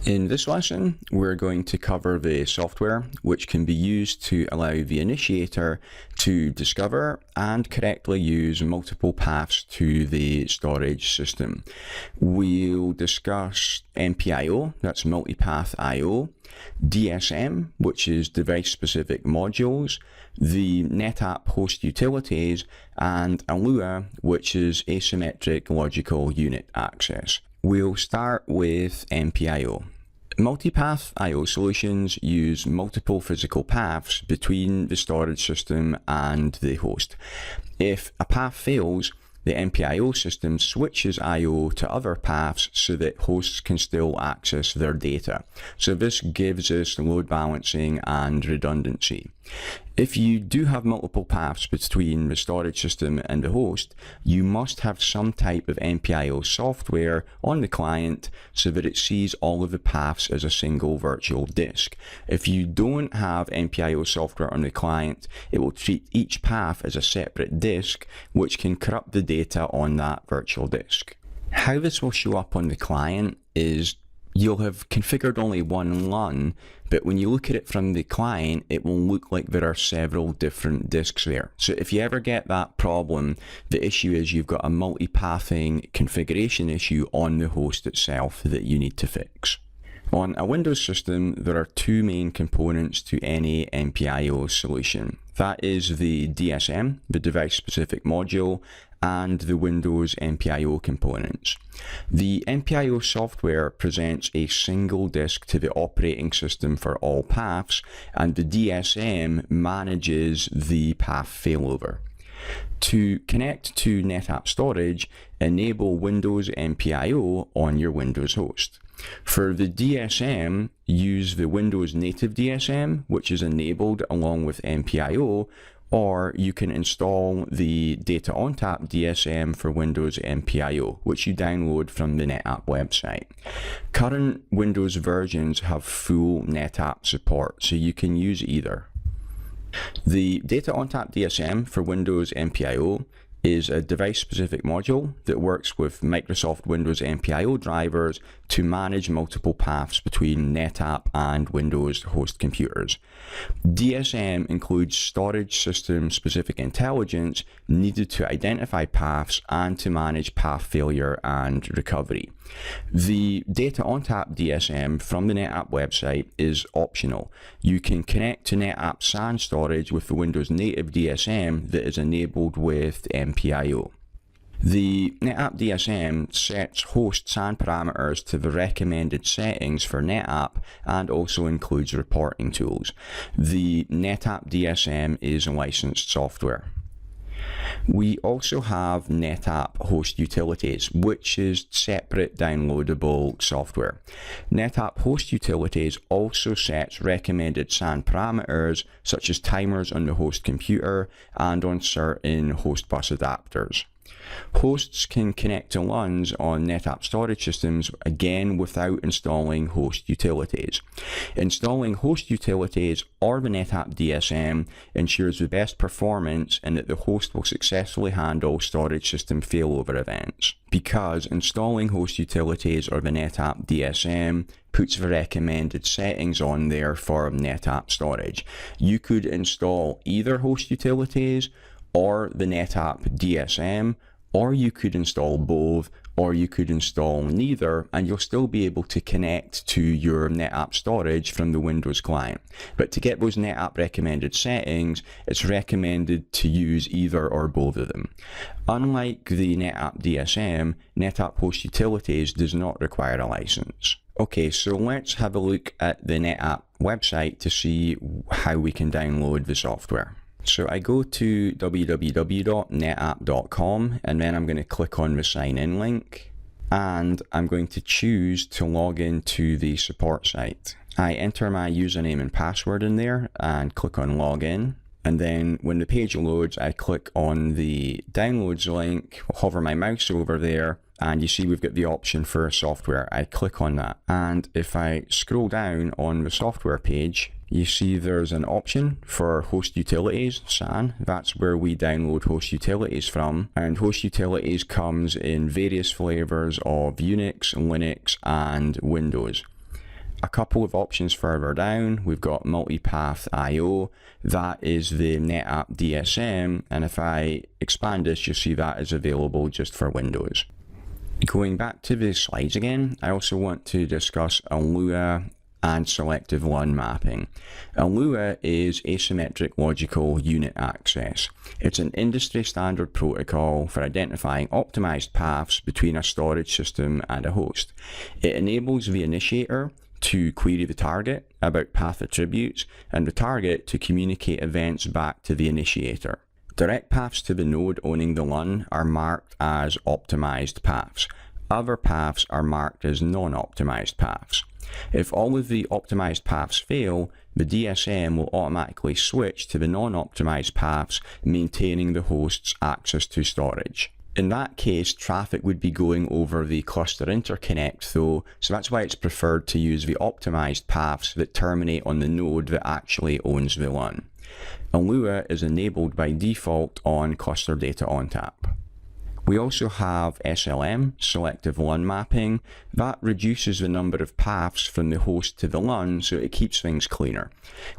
In this lesson, we're going to cover the software which can be used to allow the initiator to discover and correctly use multiple paths to the storage system. We'll discuss MPIO, that's MultiPath I/O, DSM, which is device-specific modules, the NetApp host utilities, and ALUA, which is asymmetric logical unit access. We'll start with MPIO. MultiPath I/O solutions use multiple physical paths between the storage system and the host. If a path fails, the MPIO system switches I/O to other paths so that hosts can still access their data. So this gives us load balancing and redundancy. If you do have multiple paths between the storage system and the host, you must have some type of MPIO software on the client so that it sees all of the paths as a single virtual disk. If you don't have MPIO software on the client, it will treat each path as a separate disk, which can corrupt the data on that virtual disk. How this will show up on the client is you'll have configured only one LUN, but when you look at it from the client, it will look like there are several different disks there. So if you ever get that problem, the issue is you've got a multipathing configuration issue on the host itself that you need to fix. On a Windows system, there are two main components to any MPIO solution. That is the DSM, the device-specific module, and the Windows MPIO components. The MPIO software presents a single disk to the operating system for all paths, and the DSM manages the path failover. To connect to NetApp storage, enable Windows MPIO on your Windows host. For the DSM, use the Windows native DSM, which is enabled along with MPIO, or you can install the Data ONTAP DSM for Windows MPIO, which you download from the NetApp website. Current Windows versions have full NetApp support, so you can use either. The Data ONTAP DSM for Windows MPIO is a device-specific module that works with Microsoft Windows MPIO drivers to manage multiple paths between NetApp and Windows host computers. DSM includes storage system-specific intelligence needed to identify paths and to manage path failure and recovery. The Data ONTAP DSM from the NetApp website is optional. You can connect to NetApp SAN storage with the Windows native DSM that is enabled with MPIO. The NetApp DSM sets host SAN parameters to the recommended settings for NetApp and also includes reporting tools. The NetApp DSM is licensed software. We also have NetApp host utilities, which is separate downloadable software. NetApp host utilities also sets recommended SAN parameters, such as timers on the host computer and on certain host bus adapters. Hosts can connect to LUNs on NetApp storage systems, again without installing host utilities. Installing host utilities or the NetApp DSM ensures the best performance and that the host will successfully handle storage system failover events. Because installing host utilities or the NetApp DSM puts the recommended settings on there for NetApp storage. You could install either host utilities or the NetApp DSM, or you could install both, or you could install neither, and you'll still be able to connect to your NetApp storage from the Windows client. But to get those NetApp recommended settings, it's recommended to use either or both of them. Unlike the NetApp DSM, NetApp host utilities does not require a license. Okay, so let's have a look at the NetApp website to see how we can download the software. So I go to www.netapp.com and then I'm going to click on the sign in link and I'm going to choose to log into the support site. I enter my username and password in there and click on login. And then when the page loads, I click on the downloads link, hover my mouse over there, and you see we've got the option for software. I click on that. And if I scroll down on the software page, you see there's an option for host utilities, SAN. That's where we download host utilities from. And host utilities comes in various flavors of Unix, Linux, and Windows. A couple of options further down, we've got MultiPath IO. That is the NetApp DSM, and if I expand this, you'll see that is available just for Windows. Going back to the slides again, I also want to discuss ALUA and Selective LUN Mapping. ALUA is Asymmetric Logical Unit Access. It's an industry standard protocol for identifying optimized paths between a storage system and a host. It enables the initiator to query the target about path attributes and the target to communicate events back to the initiator. Direct paths to the node owning the LUN are marked as optimized paths. Other paths are marked as non-optimized paths. If all of the optimized paths fail, the DSM will automatically switch to the non-optimized paths, maintaining the host's access to storage. In that case, traffic would be going over the cluster interconnect though, so that's why it's preferred to use the optimized paths that terminate on the node that actually owns the LUN. ALUA is enabled by default on cluster data ONTAP. We also have SLM, Selective LUN Mapping. That reduces the number of paths from the host to the LUN, so it keeps things cleaner.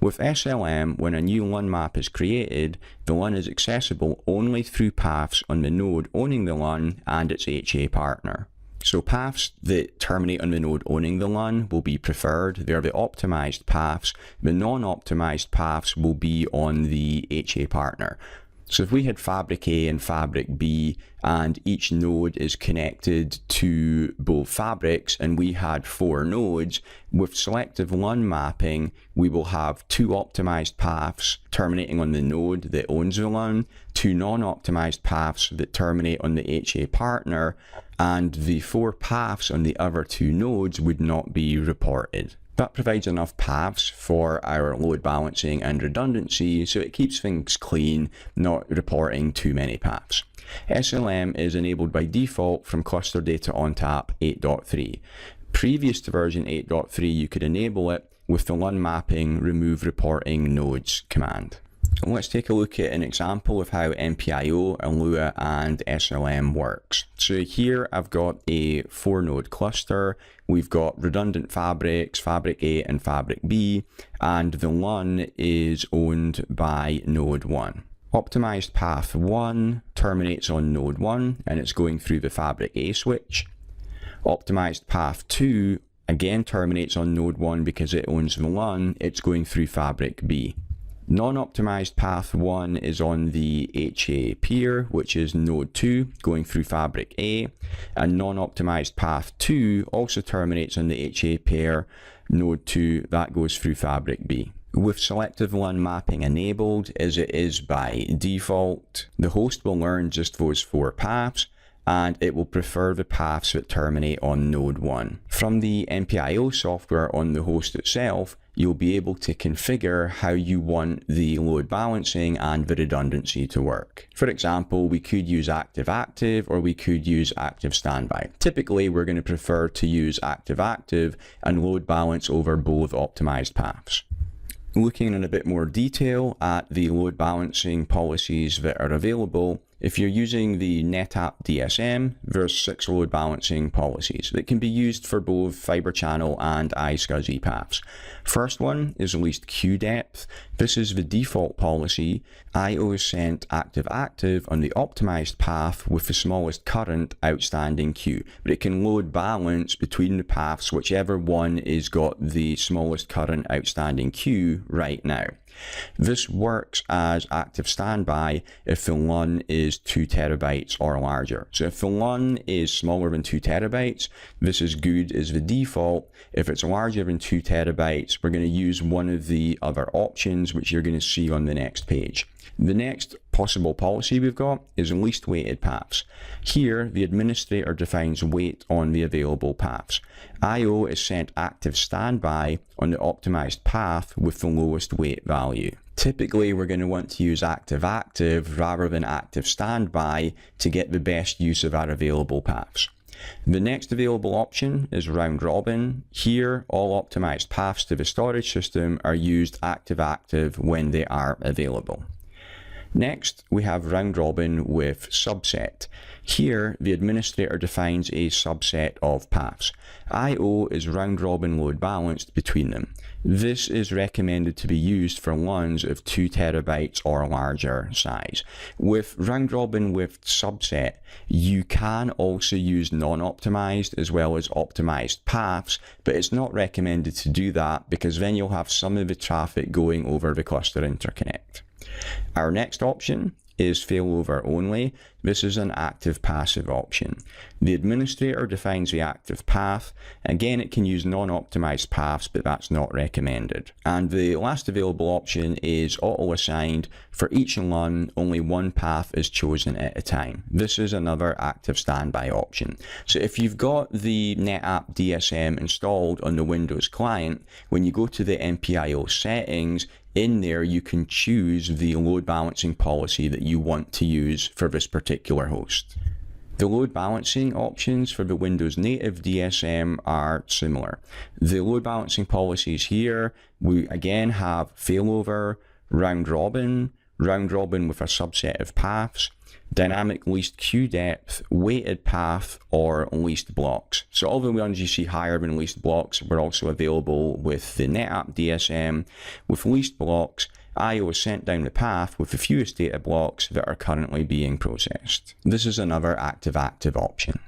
With SLM, when a new LUN map is created, the LUN is accessible only through paths on the node owning the LUN and its HA partner. So paths that terminate on the node owning the LUN will be preferred. They're the optimized paths. The non-optimized paths will be on the HA partner. So if we had Fabric A and Fabric B and each node is connected to both fabrics and we had 4 nodes, with Selective LUN Mapping we will have 2 optimized paths terminating on the node that owns the LUN, 2 non-optimized paths that terminate on the HA partner, and the 4 paths on the other 2 nodes would not be reported. That provides enough paths for our load balancing and redundancy, so it keeps things clean, not reporting too many paths. SLM is enabled by default from Cluster Data ONTAP 8.3. Previous to version 8.3, you could enable it with the LUN Mapping Remove Reporting Nodes command. Let's take a look at an example of how MPIO, ALUA and SLM works. So here I've got a 4-node cluster. We've got redundant fabrics, Fabric A and Fabric B, and the LUN is owned by node 1. Optimized path 1 terminates on node 1 and it's going through the Fabric A switch. Optimized path 2 again terminates on node 1 because it owns the LUN, it's going through Fabric B. Non-optimized path 1 is on the HA peer, which is node 2, going through Fabric A, and non-optimized path 2 also terminates on the HA pair, node 2, that goes through Fabric B. With Selective LUN Mapping enabled, as it is by default, the host will learn just those 4 paths, and it will prefer the paths that terminate on node 1. From the MPIO software on the host itself, you'll be able to configure how you want the load balancing and the redundancy to work. For example, we could use active-active or we could use active-standby. Typically, we're going to prefer to use active-active and load balance over both optimized paths. Looking in a bit more detail at the load balancing policies that are available, if you're using the NetApp DSM, there's 6 load balancing policies that can be used for both fiber channel and iSCSI paths. First one is least queue depth. This is the default policy. IO is sent active-active on the optimized path with the smallest current outstanding queue, but it can load balance between the paths, whichever one is got the smallest current outstanding queue right now. This works as active standby if the LUN is 2 terabytes or larger. So if the LUN is smaller than 2 terabytes, this is good as the default. If it's larger than 2 terabytes, we're going to use one of the other options, which you're going to see on the next page. The next possible policy we've got is least weighted paths. Here, the administrator defines weight on the available paths. IO is sent active standby on the optimized path with the lowest weight value. Typically, we're going to want to use active-active rather than active standby to get the best use of our available paths. The next available option is round robin. Here, all optimized paths to the storage system are used active-active when they are available. Next, we have round robin with subset. Here, the administrator defines a subset of paths. I/O is round robin load balanced between them. This is recommended to be used for LUNs of 2 terabytes or larger size. With round robin with subset, you can also use non-optimized as well as optimized paths, but it's not recommended to do that because then you'll have some of the traffic going over the cluster interconnect. Our next option is failover only. This is an active-passive option. The administrator defines the active path. Again, it can use non-optimized paths, but that's not recommended. And the last available option is auto-assigned. For each LUN, only one path is chosen at a time. This is another active standby option. So if you've got the NetApp DSM installed on the Windows client, when you go to the MPIO settings, in there you can choose the load balancing policy that you want to use for this particular host. The load balancing options for the Windows native DSM are similar. The load balancing policies here, we again have failover, round robin with a subset of paths, dynamic least queue depth, weighted path, or least blocks. So all the ones you see higher than least blocks were also available with the NetApp DSM. With least blocks, I/O is sent down the path with the fewest data blocks that are currently being processed. This is another active option.